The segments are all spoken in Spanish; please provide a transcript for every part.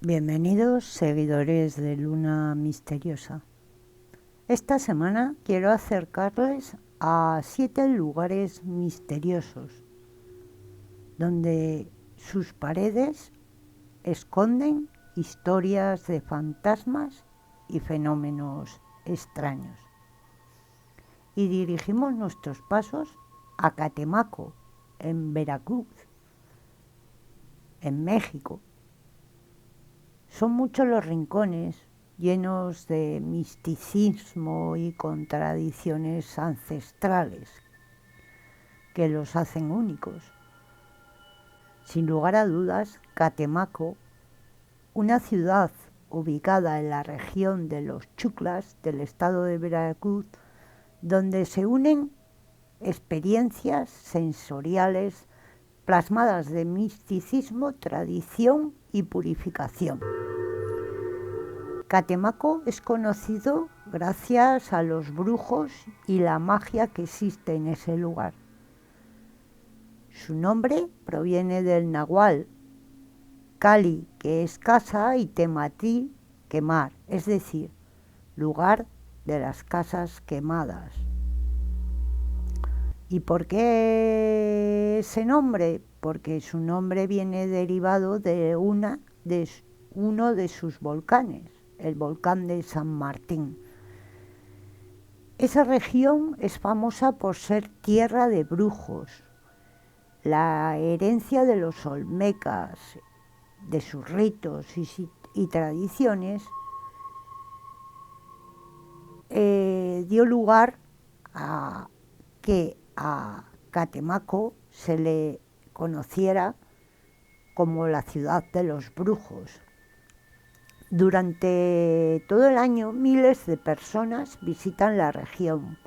Bienvenidos seguidores de Luna Misteriosa. Esta semana quiero acercarles a 7 lugares misteriosos donde sus paredes esconden historias de fantasmas y fenómenos extraños. Y dirigimos nuestros pasos a Catemaco, en Veracruz, en México. Son muchos los rincones llenos de misticismo y contradicciones ancestrales que los hacen únicos. Sin lugar a dudas, Catemaco, una ciudad ubicada en la región de Los Chuclas del estado de Veracruz, donde se unen experiencias sensoriales plasmadas de misticismo, tradición y purificación. Catemaco es conocido gracias a los brujos y la magia que existe en ese lugar. Su nombre proviene del náhuatl, Cali, que es casa, y Tematí, quemar, es decir, lugar de las casas quemadas. ¿Y por qué ese nombre? Porque su nombre viene derivado de uno de sus volcanes, el volcán de San Martín. Esa región es famosa por ser tierra de brujos, la herencia de los olmecas, de sus ritos y tradiciones, dio lugar a que a Catemaco se le conociera como la ciudad de los brujos. Durante todo el año, miles de personas visitan la región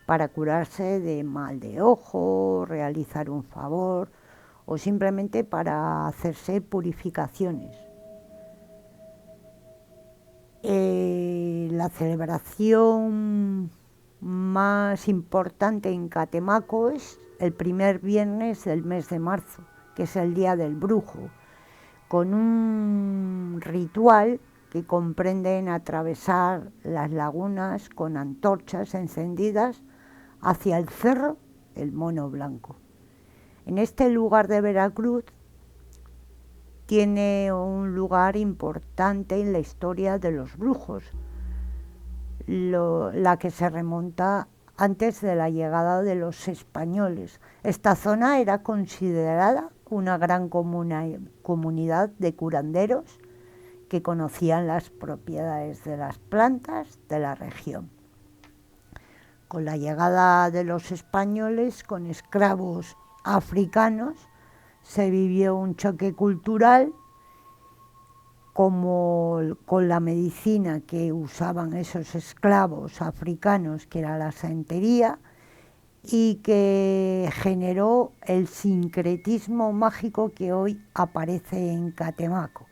para curarse de mal de ojo, realizar un favor o simplemente para hacerse purificaciones. La celebración más importante en Catemaco es el primer viernes del mes de marzo, que es el Día del Brujo, con un ritual que comprende en atravesar las lagunas con antorchas encendidas hacia el cerro El Mono Blanco. En este lugar de Veracruz tiene un lugar importante en la historia de los brujos, la que se remonta antes de la llegada de los españoles. Esta zona era considerada una gran comunidad de curanderos que conocían las propiedades de las plantas de la región. Con la llegada de los españoles con esclavos africanos, se vivió un choque cultural, como con la medicina que usaban esos esclavos africanos, que era la santería, y que generó el sincretismo mágico que hoy aparece en Catemaco.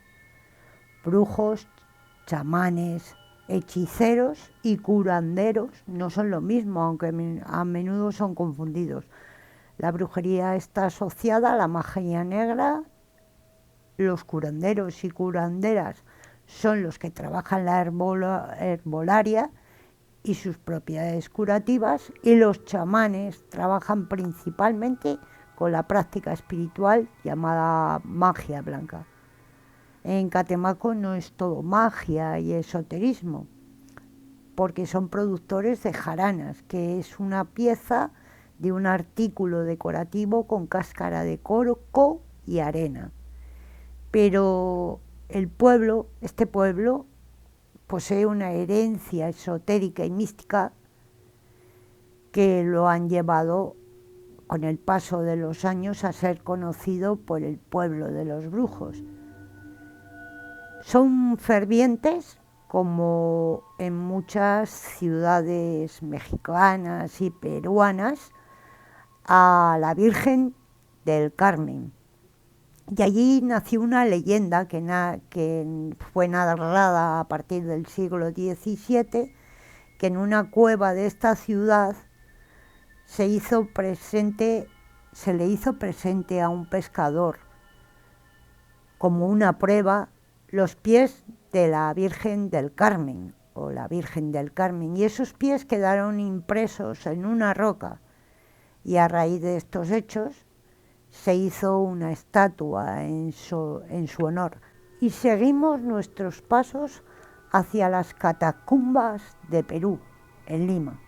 Brujos, chamanes, hechiceros y curanderos no son lo mismo, aunque a menudo son confundidos. La brujería está asociada a la magia negra. Los curanderos y curanderas son los que trabajan la herbolaria y sus propiedades curativas, y los chamanes trabajan principalmente con la práctica espiritual llamada magia blanca. En Catemaco no es todo magia y esoterismo, porque son productores de jaranas, que es una pieza de un artículo decorativo con cáscara de coco y arena. Pero este pueblo, posee una herencia esotérica y mística que lo han llevado con el paso de los años a ser conocido por el pueblo de los brujos. Son fervientes, como en muchas ciudades mexicanas y peruanas, a la Virgen del Carmen. Y allí nació una leyenda que fue narrada a partir del siglo XVII, que en una cueva de esta ciudad se le hizo presente a un pescador como una prueba los pies de la Virgen del Carmen, o la Virgen del Carmen, y esos pies quedaron impresos en una roca, y a raíz de estos hechos se hizo una estatua en su honor. Y seguimos nuestros pasos hacia las catacumbas de Perú, en Lima,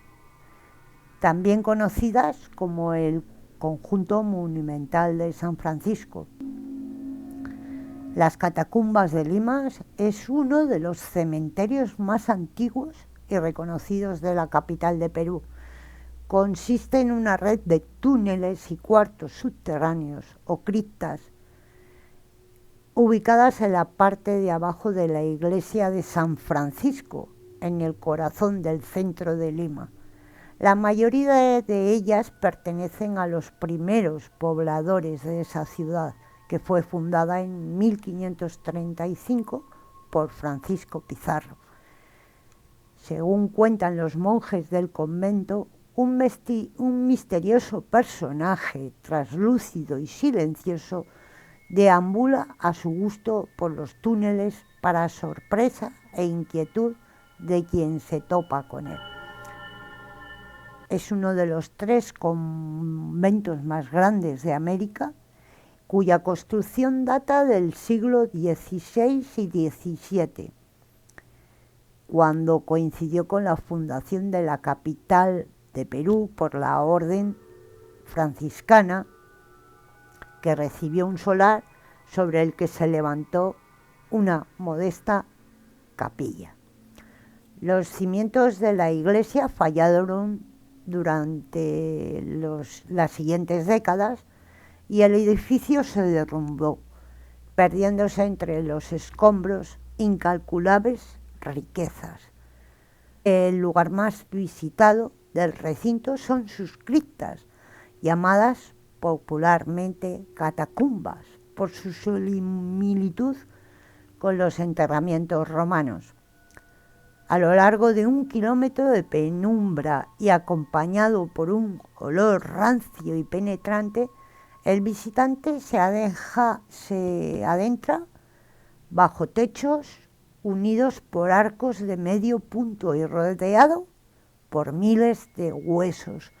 también conocidas como el Conjunto Monumental de San Francisco. Las catacumbas de Lima es uno de los cementerios más antiguos y reconocidos de la capital de Perú. Consiste en una red de túneles y cuartos subterráneos o criptas ubicadas en la parte de abajo de la iglesia de San Francisco, en el corazón del centro de Lima. La mayoría de ellas pertenecen a los primeros pobladores de esa ciudad, que fue fundada en 1535 por Francisco Pizarro. Según cuentan los monjes del convento, un misterioso personaje traslúcido y silencioso deambula a su gusto por los túneles para sorpresa e inquietud de quien se topa con él. Es uno de los 3 conventos más grandes de América, cuya construcción data del siglo XVI y XVII, cuando coincidió con la fundación de la capital de Perú por la orden franciscana, que recibió un solar sobre el que se levantó una modesta capilla. Los cimientos de la iglesia fallaron durante las siguientes décadas y el edificio se derrumbó, perdiéndose entre los escombros incalculables riquezas. El lugar más visitado del recinto son sus criptas, llamadas popularmente catacumbas, por su similitud con los enterramientos romanos. A lo largo de 1 kilómetro de penumbra y acompañado por un olor rancio y penetrante, el visitante se adentra bajo techos unidos por arcos de medio punto y rodeado por miles de huesos,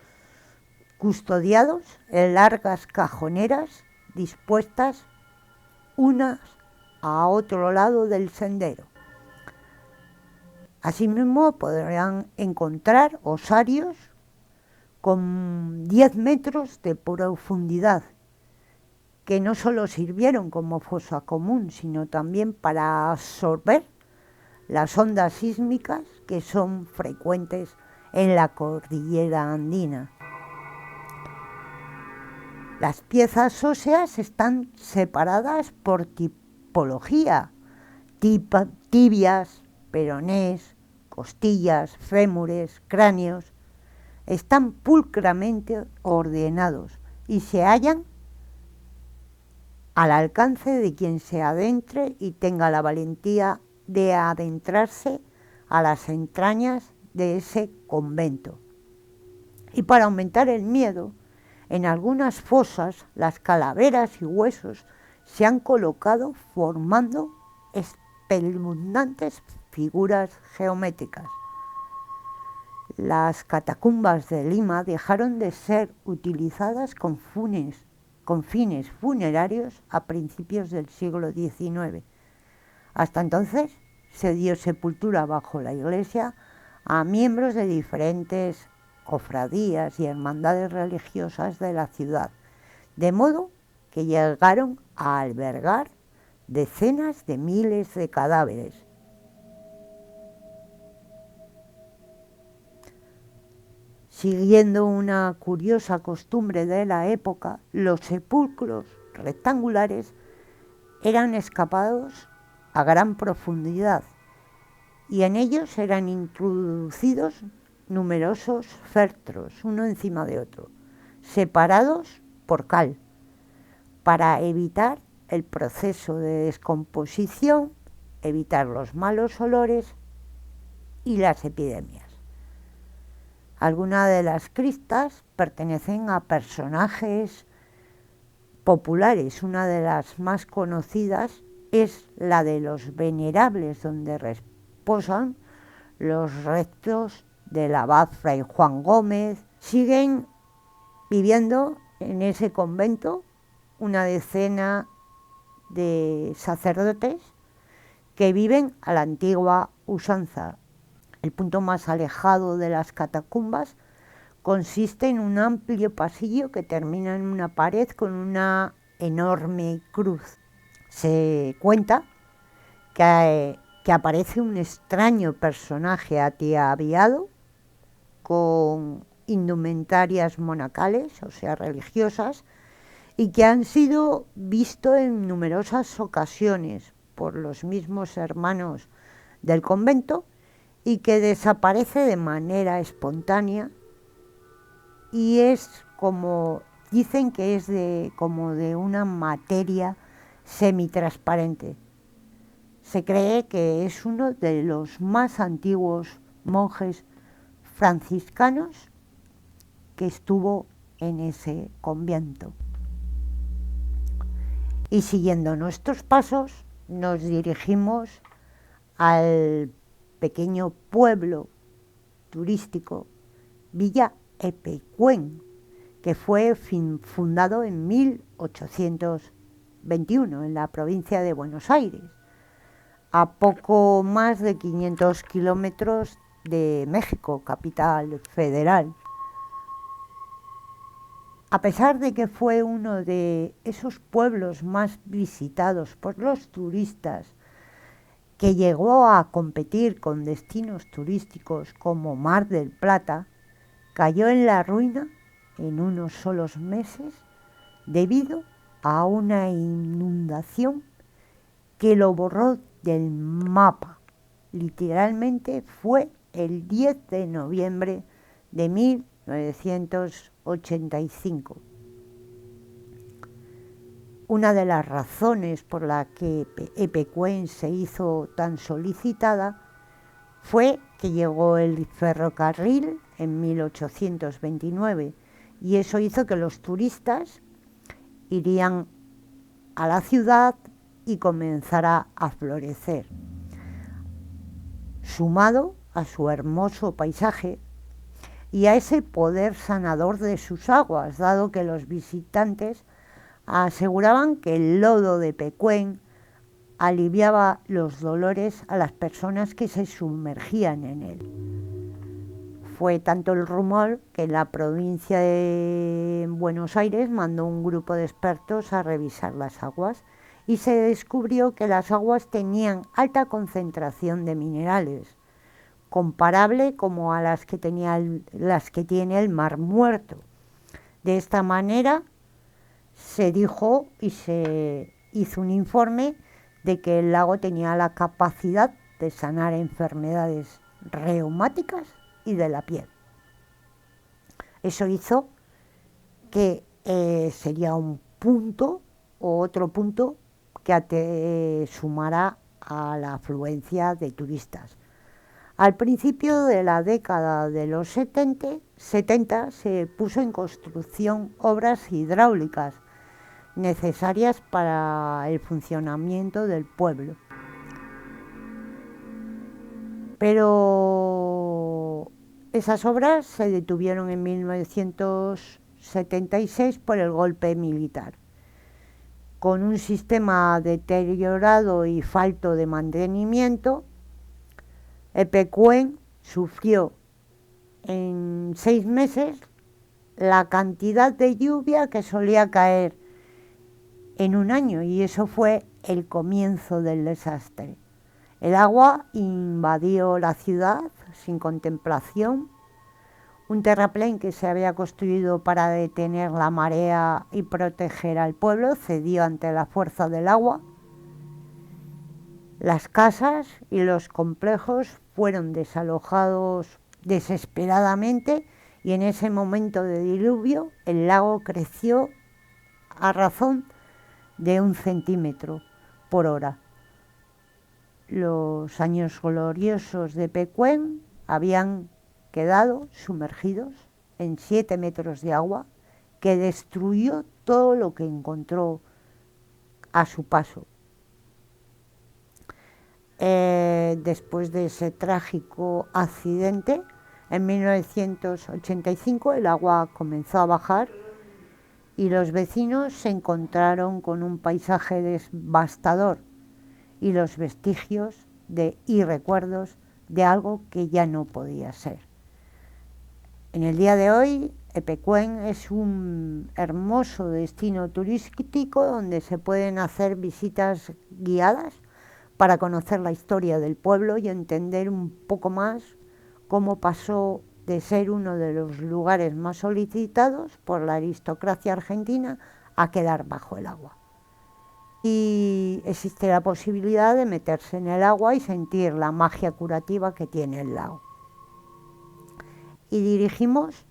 custodiados en largas cajoneras dispuestas unas a otro lado del sendero. Asimismo podrán encontrar osarios con 10 metros de profundidad, que no solo sirvieron como fosa común, sino también para absorber las ondas sísmicas que son frecuentes en la cordillera andina. Las piezas óseas están separadas por tipología: tibias, peronés, costillas, fémures, cráneos. Están pulcramente ordenados y se hallan al alcance de quien se adentre y tenga la valentía de adentrarse a las entrañas de ese convento. Y para aumentar el miedo, en algunas fosas las calaveras y huesos se han colocado formando espeluznantes figuras geométricas. Las catacumbas de Lima dejaron de ser utilizadas con fines funerarios a principios del siglo XIX. Hasta entonces se dio sepultura bajo la iglesia a miembros de diferentes cofradías y hermandades religiosas de la ciudad, de modo que llegaron a albergar decenas de miles de cadáveres. Siguiendo una curiosa costumbre de la época, los sepulcros rectangulares eran excavados a gran profundidad y en ellos eran introducidos numerosos féretros, uno encima de otro, separados por cal, para evitar el proceso de descomposición, evitar los malos olores y las epidemias. Algunas de las criptas pertenecen a personajes populares. Una de las más conocidas es la de los Venerables, donde reposan los restos del abad Fray Juan Gómez. Siguen viviendo en ese convento una decena de sacerdotes que viven a la antigua usanza. El punto más alejado de las catacumbas consiste en un amplio pasillo que termina en una pared con una enorme cruz. Se cuenta que aparece un extraño personaje ataviado con indumentarias monacales, o sea, religiosas, y que han sido visto en numerosas ocasiones por los mismos hermanos del convento y que desaparece de manera espontánea y es como, dicen que es como de una materia semitransparente. Se cree que es uno de los más antiguos monjes franciscanos que estuvo en ese convento. Y siguiendo nuestros pasos, nos dirigimos al pequeño pueblo turístico Villa Epecuén, que fue fundado en 1821 en la provincia de Buenos Aires, a poco más de 500 kilómetros de México, capital federal. A pesar de que fue uno de esos pueblos más visitados por los turistas, que llegó a competir con destinos turísticos como Mar del Plata, cayó en la ruina en unos solos meses debido a una inundación que lo borró del mapa. Literalmente fue el 10 de noviembre de 1985. Una de las razones por la que Epecuén se hizo tan solicitada fue que llegó el ferrocarril en 1829 y eso hizo que los turistas irían a la ciudad y comenzara a florecer. Sumado a su hermoso paisaje y a ese poder sanador de sus aguas, dado que los visitantes aseguraban que el lodo de Epecuén aliviaba los dolores a las personas que se sumergían en él. Fue tanto el rumor que la provincia de Buenos Aires mandó un grupo de expertos a revisar las aguas y se descubrió que las aguas tenían alta concentración de minerales, comparable como a las que tiene el Mar Muerto. De esta manera se dijo y se hizo un informe de que el lago tenía la capacidad de sanar enfermedades reumáticas y de la piel. Eso hizo que sería un punto o otro punto que sumará a la afluencia de turistas. Al principio de la década de los 70 se puso en construcción obras hidráulicas necesarias para el funcionamiento del pueblo. Pero esas obras se detuvieron en 1976 por el golpe militar. Con un sistema deteriorado y falto de mantenimiento, Epecuén sufrió en 6 meses la cantidad de lluvia que solía caer en un año, y eso fue el comienzo del desastre. El agua invadió la ciudad sin contemplación. Un terraplén que se había construido para detener la marea y proteger al pueblo cedió ante la fuerza del agua. Las casas y los complejos fueron desalojados desesperadamente y en ese momento de diluvio el lago creció a razón de 1 centímetro por hora. Los años gloriosos de Epecuén habían quedado sumergidos en 7 metros de agua que destruyó todo lo que encontró a su paso. Después de ese trágico accidente, en 1985 el agua comenzó a bajar y los vecinos se encontraron con un paisaje devastador y los vestigios y recuerdos de algo que ya no podía ser. En el día de hoy, Epecuén es un hermoso destino turístico donde se pueden hacer visitas guiadas para conocer la historia del pueblo y entender un poco más cómo pasó de ser uno de los lugares más solicitados por la aristocracia argentina a quedar bajo el agua. Y existe la posibilidad de meterse en el agua y sentir la magia curativa que tiene el lago. Y dirigimos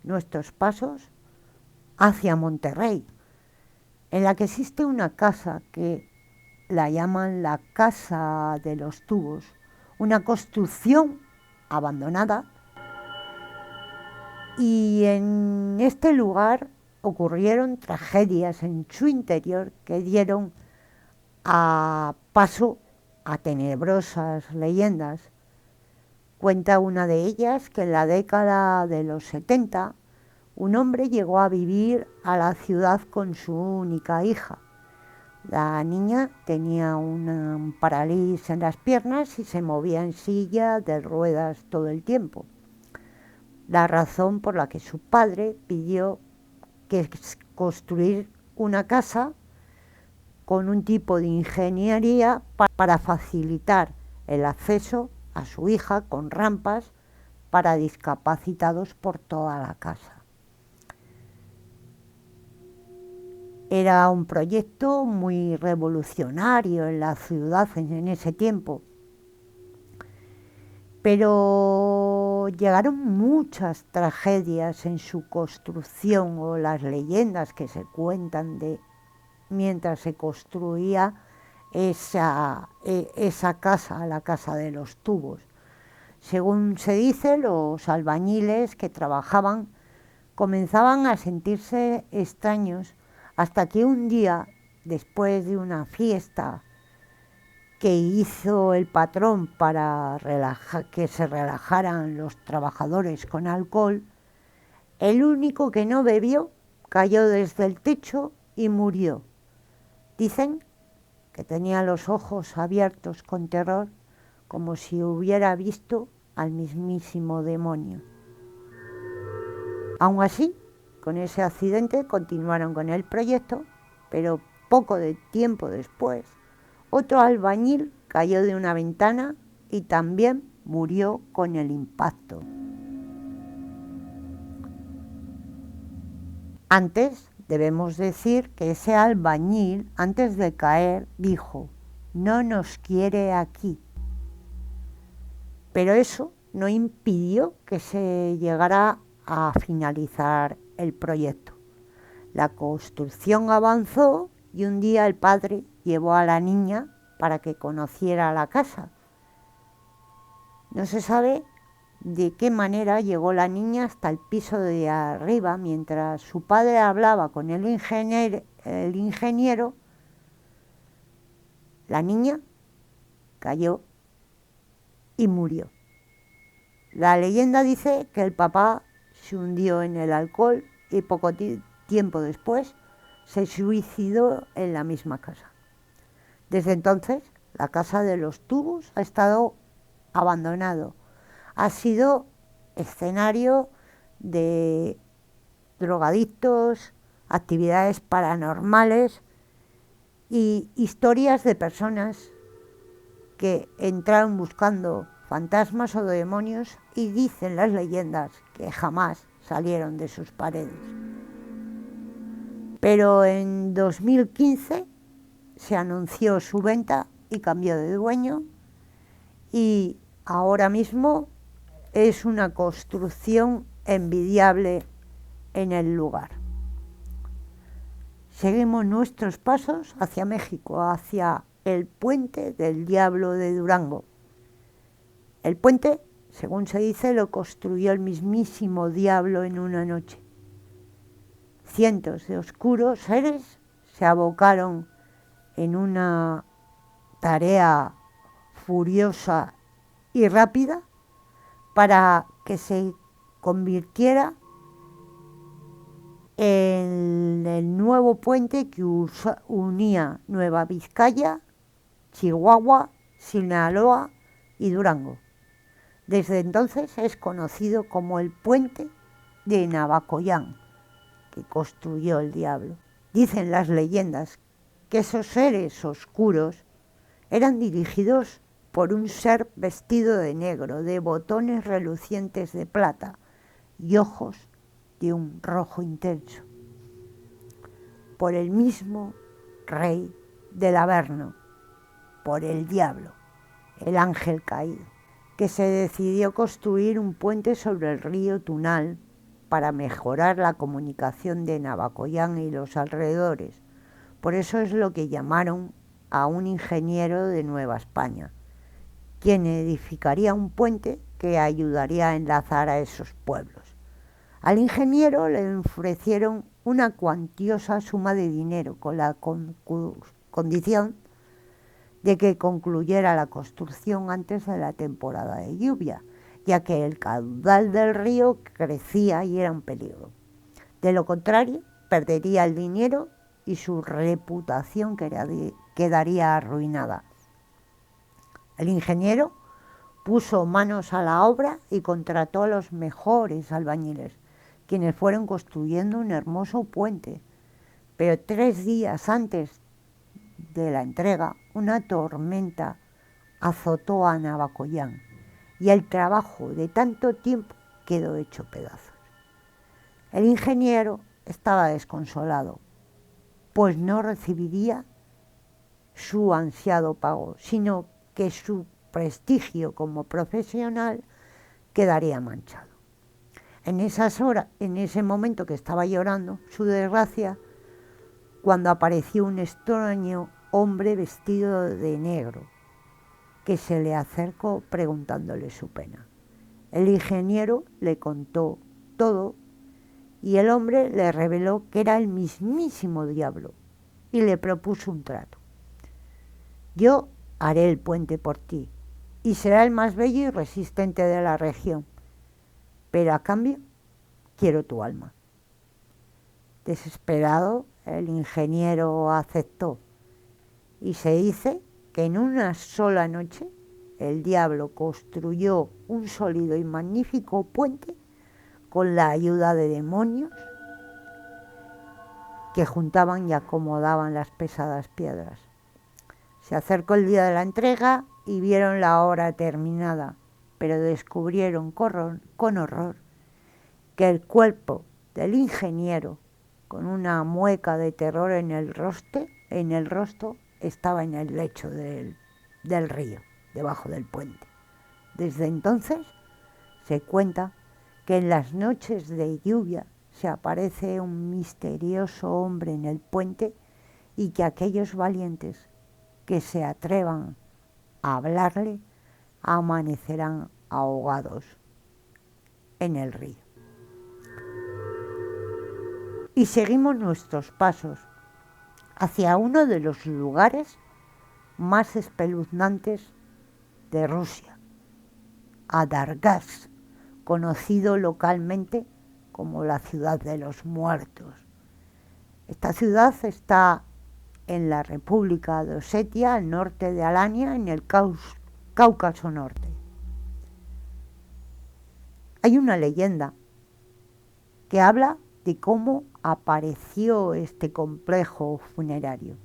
nuestros pasos hacia Monterrey, en la que existe una casa que la llaman la Casa de los Tubos, una construcción abandonada, y en este lugar ocurrieron tragedias en su interior que dieron paso a tenebrosas leyendas. Cuenta una de ellas que en la década de los 70 un hombre llegó a vivir a la ciudad con su única hija. La niña tenía una parálisis en las piernas y se movía en silla de ruedas todo el tiempo. La razón por la que su padre pidió que construir una casa con un tipo de ingeniería para facilitar el acceso a su hija con rampas para discapacitados por toda la casa. Era un proyecto muy revolucionario en la ciudad en ese tiempo, pero llegaron muchas tragedias en su construcción, o las leyendas que se cuentan de mientras se construía esa casa, la Casa de los Tubos. Según se dice, los albañiles que trabajaban comenzaban a sentirse extraños hasta que un día, después de una fiesta que hizo el patrón para que se relajaran los trabajadores con alcohol, el único que no bebió cayó desde el techo y murió. Dicen que tenía los ojos abiertos con terror, como si hubiera visto al mismísimo demonio. Aun así, con ese accidente continuaron con el proyecto, pero poco de tiempo después, otro albañil cayó de una ventana y también murió con el impacto. Antes, debemos decir que ese albañil, antes de caer, dijo: "No nos quiere aquí". Pero eso no impidió que se llegara a finalizar el proyecto. La construcción avanzó y un día el padre llevó a la niña para que conociera la casa. No se sabe de qué manera llegó la niña hasta el piso de arriba. Mientras su padre hablaba con el ingeniero, la niña cayó y murió. La leyenda dice que el papá se hundió en el alcohol y poco tiempo después se suicidó en la misma casa. Desde entonces, la Casa de los Tubos ha estado abandonado. Ha sido escenario de drogadictos, actividades paranormales y historias de personas que entraron buscando fantasmas o demonios y dicen las leyendas que jamás salieron de sus paredes. Pero en 2015 se anunció su venta y cambió de dueño, y ahora mismo es una construcción envidiable en el lugar. Seguimos nuestros pasos hacia México, hacia el Puente del Diablo de Durango. El puente, según se dice, lo construyó el mismísimo diablo en una noche. Cientos de oscuros seres se abocaron en una tarea furiosa y rápida para que se convirtiera en el nuevo puente que unía Nueva Vizcaya, Chihuahua, Sinaloa y Durango. Desde entonces es conocido como el puente de Navacoyán, que construyó el diablo. Dicen las leyendas que esos seres oscuros eran dirigidos por un ser vestido de negro, de botones relucientes de plata y ojos de un rojo intenso, por el mismo rey del Averno, por el diablo, el ángel caído, que se decidió construir un puente sobre el río Tunal para mejorar la comunicación de Navacoyán y los alrededores. Por eso es lo que llamaron a un ingeniero de Nueva España, quien edificaría un puente que ayudaría a enlazar a esos pueblos. Al ingeniero le ofrecieron una cuantiosa suma de dinero con la condición de que concluyera la construcción antes de la temporada de lluvia, ya que el caudal del río crecía y era un peligro. De lo contrario, perdería el dinero y su reputación quedaría arruinada. El ingeniero puso manos a la obra y contrató a los mejores albañiles, quienes fueron construyendo un hermoso puente. Pero 3 días antes de la entrega, una tormenta azotó a Navacoyán y el trabajo de tanto tiempo quedó hecho pedazos. El ingeniero estaba desconsolado, pues no recibiría su ansiado pago, sino que su prestigio como profesional quedaría manchado. En esas horas, en ese momento que estaba llorando su desgracia, cuando apareció un extraño hombre vestido de negro, que se le acercó preguntándole su pena. El ingeniero le contó todo y el hombre le reveló que era el mismísimo diablo y le propuso un trato. Yo haré el puente por ti y será el más bello y resistente de la región, pero a cambio quiero tu alma. Desesperado, el ingeniero aceptó y se dice que en una sola noche el diablo construyó un sólido y magnífico puente con la ayuda de demonios que juntaban y acomodaban las pesadas piedras. Se acercó el día de la entrega y vieron la obra terminada, pero descubrieron con horror que el cuerpo del ingeniero, con una mueca de terror en el rostro, estaba en el lecho del río, debajo del puente. Desde entonces se cuenta que en las noches de lluvia se aparece un misterioso hombre en el puente y que aquellos valientes que se atrevan a hablarle amanecerán ahogados en el río. Y seguimos nuestros pasos hacia uno de los lugares más espeluznantes de Rusia, Adargaz, conocido localmente como la ciudad de los muertos. Esta ciudad está en la República de Osetia, al norte de Alania, en el Cáucaso Norte. Hay una leyenda que habla de cómo apareció este complejo funerario.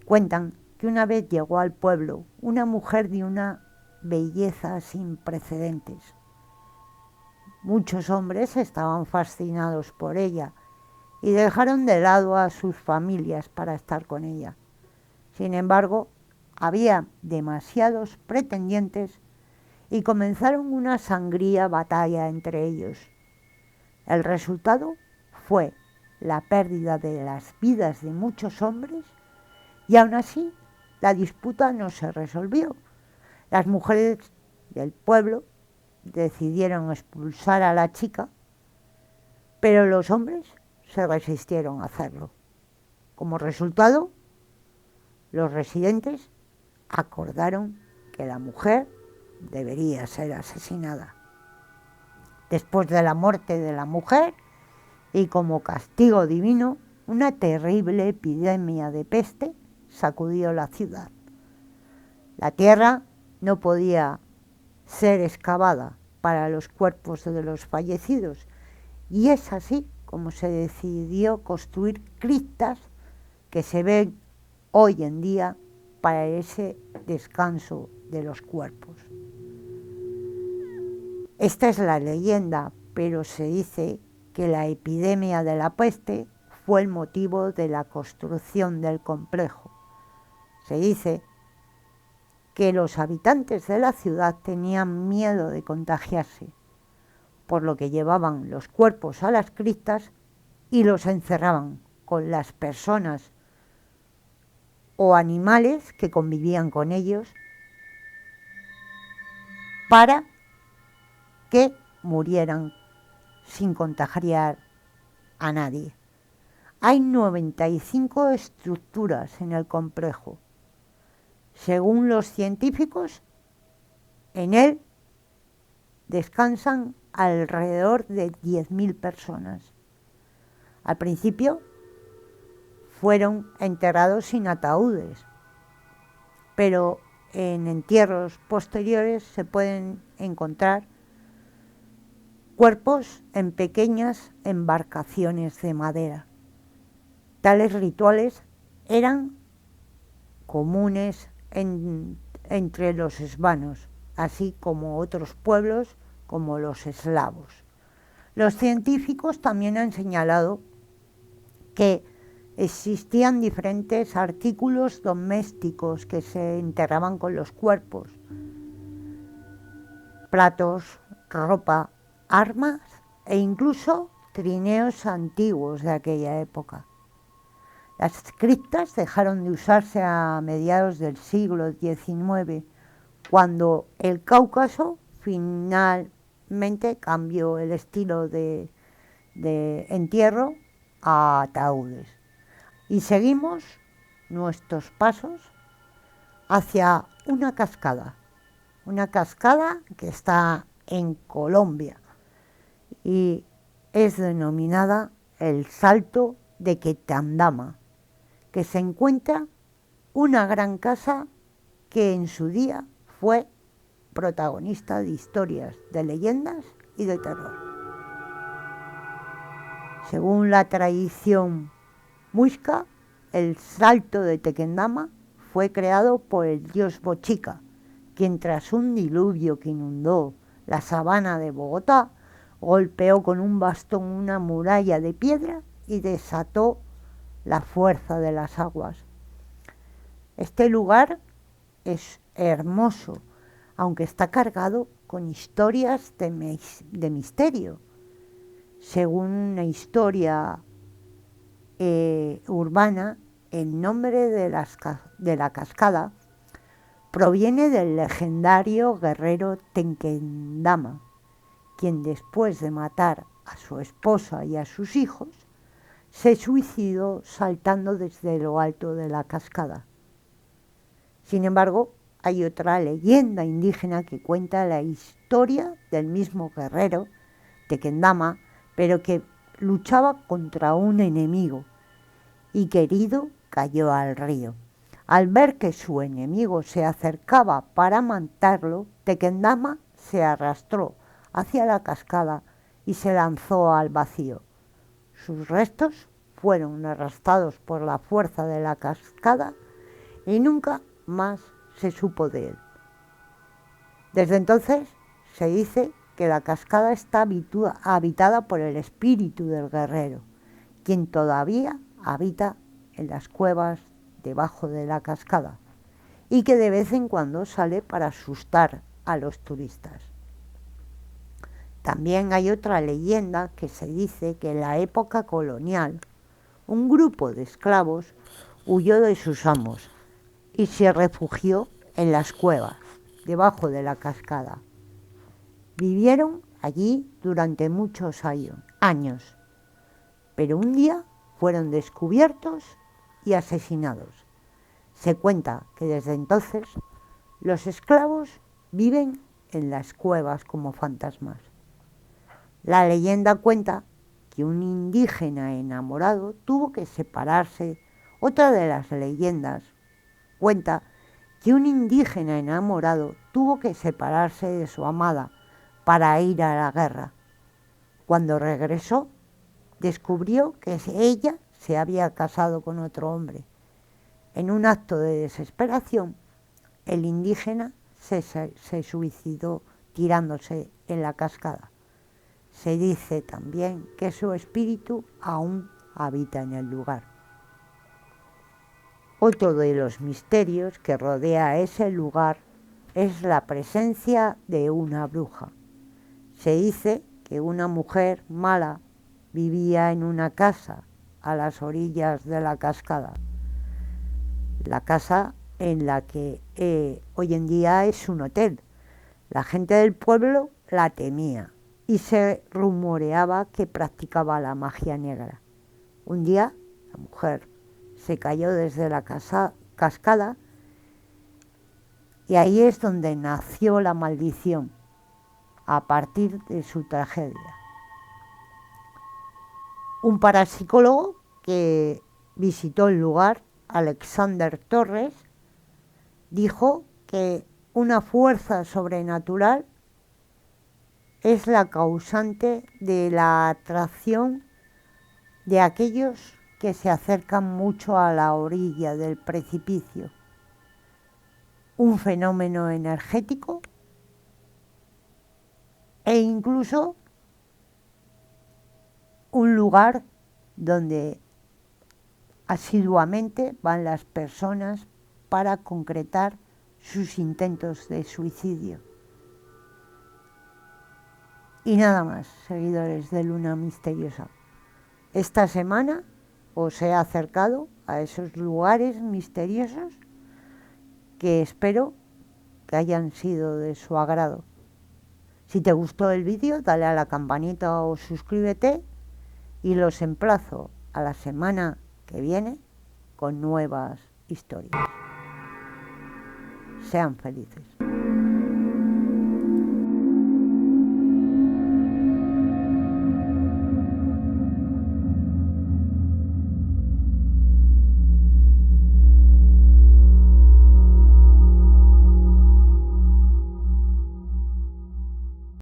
Cuentan que una vez llegó al pueblo una mujer de una belleza sin precedentes. Muchos hombres estaban fascinados por ella y dejaron de lado a sus familias para estar con ella. Sin embargo, había demasiados pretendientes y comenzaron una sangrienta batalla entre ellos. El resultado fue la pérdida de las vidas de muchos hombres y aún así la disputa no se resolvió. Las mujeres del pueblo decidieron expulsar a la chica, pero los hombres se resistieron a hacerlo. Como resultado, los residentes acordaron que la mujer debería ser asesinada. Después de la muerte de la mujer, y como castigo divino, una terrible epidemia de peste sacudió la ciudad. La tierra no podía ser excavada para los cuerpos de los fallecidos, y es así como se decidió construir criptas que se ven hoy en día para ese descanso de los cuerpos. Esta es la leyenda, pero se dice que la epidemia de la peste fue el motivo de la construcción del complejo. Se dice que los habitantes de la ciudad tenían miedo de contagiarse, por lo que llevaban los cuerpos a las criptas y los encerraban con las personas o animales que convivían con ellos para que murieran sin contagiar a nadie. Hay 95 estructuras en el complejo. Según los científicos, en él descansan alrededor de 10.000 personas. Al principio fueron enterrados sin ataúdes, pero en entierros posteriores se pueden encontrar cuerpos en pequeñas embarcaciones de madera. Tales rituales eran comunes entre los esvanos, así como otros pueblos como los eslavos. Los científicos también han señalado que existían diferentes artículos domésticos que se enterraban con los cuerpos: platos, ropa, armas e incluso trineos antiguos de aquella época. Las criptas dejaron de usarse a mediados del siglo XIX, cuando el Cáucaso finalmente cambió el estilo de entierro a ataúdes. Y seguimos nuestros pasos hacia una cascada que está en Colombia y es denominada el Salto de Tequendama, que se encuentra una gran casa que en su día fue protagonista de historias, de leyendas y de terror. Según la tradición muisca, el Salto de Tequendama fue creado por el dios Bochica, quien tras un diluvio que inundó la sabana de Bogotá, golpeó con un bastón una muralla de piedra y desató la fuerza de las aguas. Este lugar es hermoso, aunque está cargado con historias de misterio. Según una historia urbana, el nombre de la cascada proviene del legendario guerrero Tequendama, quien después de matar a su esposa y a sus hijos, se suicidó saltando desde lo alto de la cascada. Sin embargo, hay otra leyenda indígena que cuenta la historia del mismo guerrero, Tequendama, pero que luchaba contra un enemigo y que herido cayó al río. Al ver que su enemigo se acercaba para matarlo, Tequendama se arrastró hacia la cascada y se lanzó al vacío. Sus restos fueron arrastrados por la fuerza de la cascada y nunca más se supo de él. Desde entonces se dice que la cascada está habitada por el espíritu del guerrero, quien todavía habita en las cuevas debajo de la cascada y que de vez en cuando sale para asustar a los turistas. También hay otra leyenda que se dice que en la época colonial un grupo de esclavos huyó de sus amos y se refugió en las cuevas debajo de la cascada. Vivieron allí durante muchos años, pero un día fueron descubiertos y asesinados. Se cuenta que desde entonces Los esclavos viven en las cuevas como fantasmas. La leyenda cuenta que un indígena enamorado tuvo que separarse. Otra de las leyendas cuenta que un indígena enamorado tuvo que separarse de su amada para ir a la guerra. Cuando regresó, descubrió que ella se había casado con otro hombre. En un acto de desesperación, el indígena se suicidó tirándose en la cascada. Se dice también que su espíritu aún habita en el lugar. Otro de los misterios que rodea ese lugar es la presencia de una bruja. Se dice que una mujer mala vivía en una casa a las orillas de la cascada. La casa en la que hoy en día es un hotel. La gente del pueblo la temía y se rumoreaba que practicaba la magia negra. Un día la mujer se cayó desde la cascada y ahí es donde nació la maldición, a partir de su tragedia. Un parapsicólogo que visitó el lugar, Alexander Torres, dijo que una fuerza sobrenatural es la causante de la atracción de aquellos que se acercan mucho a la orilla del precipicio. Un fenómeno energético e incluso un lugar donde asiduamente van las personas para concretar sus intentos de suicidio. Y nada más, seguidores de Luna Misteriosa. Esta semana os he acercado a esos lugares misteriosos que espero que hayan sido de su agrado. Si te gustó el vídeo, dale a la campanita o suscríbete y los emplazo a la semana que viene con nuevas historias. Sean felices.